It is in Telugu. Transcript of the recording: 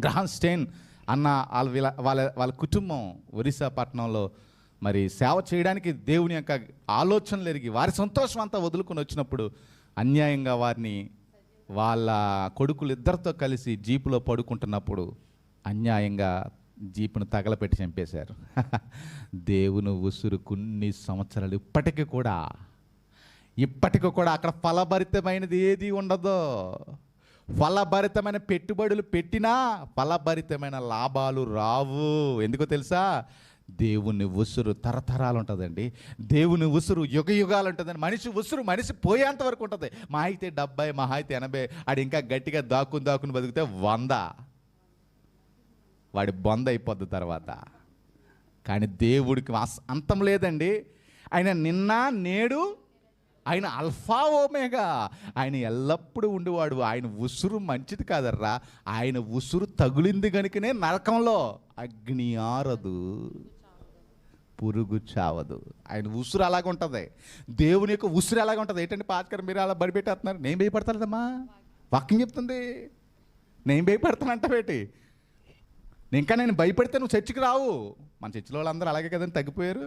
గ్రహాం స్టెయిన్ అన్న వాళ్ళ కుటుంబం ఒరిస్సా పట్టణంలో మరి సేవ చేయడానికి దేవుని యొక్క ఆలోచనలు ఎరిగి వారి సంతోషం అంతా వదులుకొని వచ్చినప్పుడు అన్యాయంగా వారిని వాళ్ళ కొడుకులు ఇద్దరితో కలిసి జీపులో పడుకుంటున్నప్పుడు అన్యాయంగా జీపును తగలపెట్టి చంపేశారు. దేవుని ఉసురు కొన్ని సంవత్సరాలు ఇప్పటికీ కూడా అక్కడ ఫలభరితమైనది ఏది ఉండదు. ఫలభరితమైన పెట్టుబడులు పెట్టినా ఫలభరితమైన లాభాలు రావు. ఎందుకో తెలుసా? దేవుని ఉసురు తరతరాలు ఉంటుందండి. దేవుని ఉసురు యుగ యుగాలు ఉంటుందండి. మనిషి పోయేంత వరకు ఉంటుంది. మా అయితే 70, మహా అయితే 80. ఆడు ఇంకా గట్టిగా దాక్కుని బతికితే 100. వాడి బొంద అయిపోద్ది తర్వాత. కానీ దేవుడికి అంతం లేదండి. ఆయన నిన్న నేడు, ఆయన అల్ఫా ఓమేగా, ఆయన ఎల్లప్పుడూ ఉండేవాడు. ఆయన ఉసురు మంచిది కాదర్రా. ఆయన ఉసురు తగులింది కనుకనే నరకంలో అగ్ని ఆరదు, పురుగు చావదు. ఆయన ఉసురు అలాగ ఉంటుంది. దేవుని యొక్క ఉసురు ఎలాగ ఉంటుంది ఏంటంటే, పాస్కర్ మీరు అలా బడిపెట్టేస్తున్నారు. నేను భయపడతానమ్మా, వాక్యం చెప్తుంది. నేను భయపడతానంట బేటి. ఇంకా నేను భయపడితే నువ్వు చర్చికి రావు. మన చర్చిలో వాళ్ళందరూ అలాగే కదండి తగ్గిపోయారు.